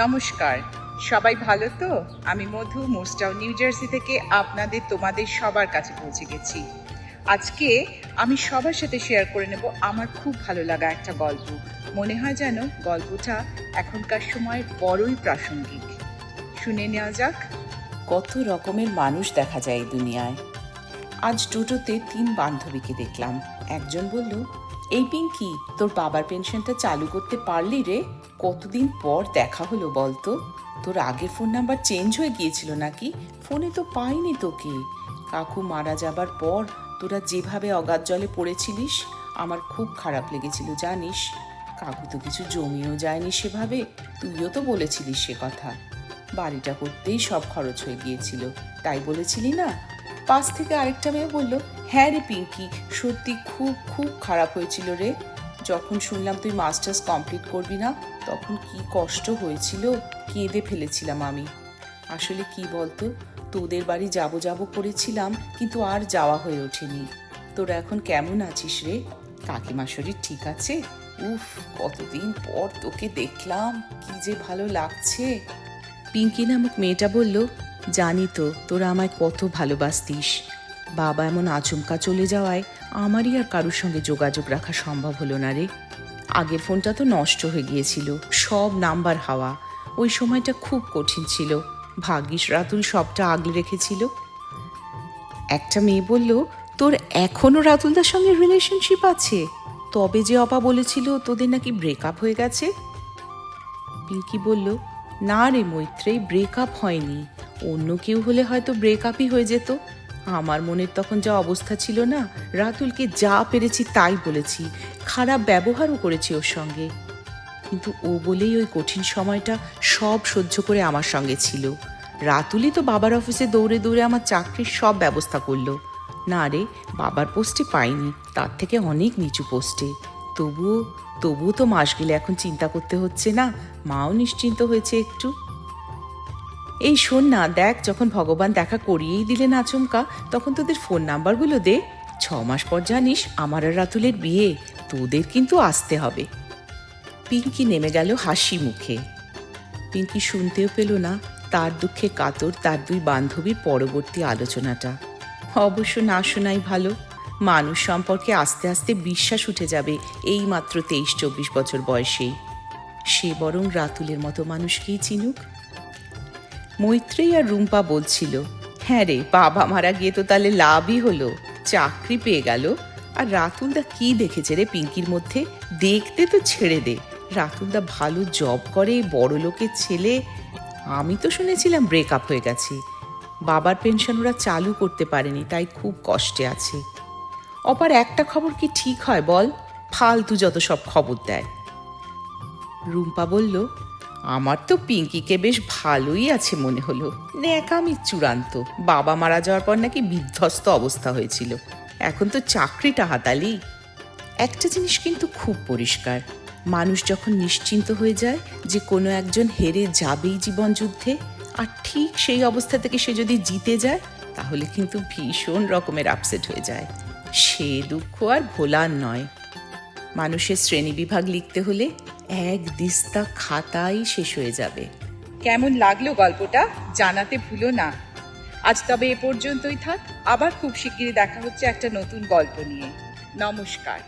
নমস্কার, সবাই ভালো তো? আমি মধু মোর্সটাউন নিউ জার্সি থেকে তোমাদের সবার কাছে পৌঁছে গেছি। আজকে আমি সবার সাথে শেয়ার করে নেব আমার খুব ভালো লাগা একটা গল্প। মনে হয় যেন গল্পটা এখনকার সময় বড়ই প্রাসঙ্গিক। শুনে নেওয়া যাক। কত রকমের মানুষ দেখা যায় এই দুনিয়ায়। আজ টোটোতে 3 বান্ধবীকে দেখলাম। একজন বলল, এই পিঙ্কি, তোর বাবার পেনশনটা চালু করতে পারলি রে? কতদিন পর দেখা হলো বলতো। তোর আগের ফোন নাম্বার চেঞ্জ হয়ে গিয়েছিল নাকি? ফোনে তো পাইনি তোকে। কাকু মারা যাবার পর তোরা যেভাবে অগাধ জলে পড়েছিলিস, আমার খুব খারাপ লেগেছিল জানিস। কাকু তো কিছু জমিও যায়নি সেভাবে, তুইও তো বলেছিলিস সে কথা। বাড়িটা করতেই সব খরচ হয়ে গিয়েছিল, তাই বলেছিলি না? পাশ থেকে আরেকটা মেয়ে বলল, হ্যাঁ রে পিঙ্কি, সত্যি খুব খুব খারাপ হয়েছিল রে। যখন শুনলাম তুই মাস্টার্স কমপ্লিট করবি না, তখন কি কষ্ট হয়েছিল, কেঁদে ফেলেছিলাম আমি। আসলে কি বলতো, তোদের বাড়ি যাবো যাবো করেছিলাম, কিন্তু আর যাওয়া হয়ে ওঠেনি। তোরা এখন কেমন আছিস রে? কাকিমা শরীর ঠিক আছে? উফ, কতদিন পর তোকে দেখলাম, কি যে ভালো লাগছে। পিঙ্কি নামক মেয়েটা বলল, জানি তো তোরা আমায় কত ভালোবাসতিস। বাবা এমন আচমকা চলে যাওয়ায় আমারই আর কারোর সঙ্গে যোগাযোগ রাখা সম্ভব হলো না রে। আগের ফোনটা তো নষ্ট হয়ে গিয়েছিল, সব নাম্বার হাওয়া। ওই সময়টা খুব কঠিন ছিল, ভাগ্যিস রাতুল সবটা আগলে রেখেছিল। একটা মেয়ে বলল, তোর এখনো রাতুলদার সঙ্গে রিলেশনশিপ আছে? তবে যে অপা বলেছিল তোদের নাকি ব্রেকআপ হয়ে গেছে। পিঙ্কি বলল, না রে মৈত্রেয়ী, ব্রেকআপ হয়নি। অন্য কেউ হলে হয়তো ব্রেকআপই হয়ে যেত। আমার মনের তখন যা অবস্থা ছিল না, রাতুলকে যা পেরেছি তাই বলেছি, খারাপ ব্যবহারও করেছি ওর সঙ্গে। কিন্তু ও বলেই ওই কঠিন সময়টা সব সহ্য করে আমার সঙ্গে ছিল। রাতুলই তো বাবার অফিসে দৌড়ে দৌড়ে আমার চাকরির সব ব্যবস্থা করলো। না রে, বাবার পোস্টে পাইনি, তার থেকে অনেক নিচু পোস্টে। তবুও তো মাস গেলে এখন চিন্তা করতে হচ্ছে না, মাও নিশ্চিন্ত হয়েছে একটু। এই শোন না, দেখ, যখন ভগবান দেখা করিয়েই দিলেন আচমকা, তখন তোদের ফোন নাম্বারগুলো দে। 6 মাস পর জানিস আমার আর রাতুলের বিয়ে, তোদের কিন্তু আসতে হবে। পিঙ্কি নেমে গেল হাসি মুখে। পিঙ্কি শুনতেও পেল না তার দুঃখে কাতর তার 2 বান্ধবীর পরবর্তী আলোচনাটা। অবশ্য না শোনাই ভালো, মানুষ সম্পর্কে আস্তে আস্তে বিশ্বাস উঠে যাবে এই মাত্র 23-24 বছর বয়সেই। সে বরং রাতুলের মতো মানুষকেই চিনুক। মৈত্রেয়ী আর রুম্পা বলছিল, হ্যাঁ রে, বাবা মারা গিয়ে তো তাহলে লাভই হলো, চাকরি পেয়ে গেল। আর রাতুলদা কি দেখেছে রে পিঙ্কির মধ্যে? দেখতে তো ছেড়ে দে, রাতুলদা ভালো জব করে, বড় লোকের ছেলে। আমি তো শুনেছিলাম ব্রেকআপ হয়ে গেছে, বাবার পেনশন ওরা চালু করতে পারেনি, তাই খুব কষ্টে আছে। অপার একটা খবর কি ঠিক হয় বল? ফালতু যত সব খবর দেয়। রুম্পা বলল, আমার তো পিঙ্কিকে বেশ ভালোই আছে মনে হলো, ন্যাকামি চূড়ান্ত। বাবা মারা যাওয়ার পর নাকি বিধ্বস্ত অবস্থা হয়েছিল, এখন তো চাকরিটা হাতালি। একটা জিনিস কিন্তু খুব পরিষ্কার, মানুষ যখন নিশ্চিন্ত হয়ে যায় যে কোনো একজন হেরে যাবেই জীবন যুদ্ধে, আর ঠিক সেই অবস্থা থেকে সে যদি জিতে যায়, তাহলে কিন্তু ভীষণ রকমের আপসেট হয়ে যায়। সে দুঃখ আর ভোলার নয়। মানুষের শ্রেণীবিভাগ লিখতে হলে এক দিস্তা খাতাই শেষ হয়ে যাবে। কেমন লাগলো গল্পটা জানাতে ভুলো না। আজ তবে এ পর্যন্তই থাক, আবার খুব শিগগিরই দেখা হচ্ছে একটা নতুন গল্প নিয়ে। নমস্কার।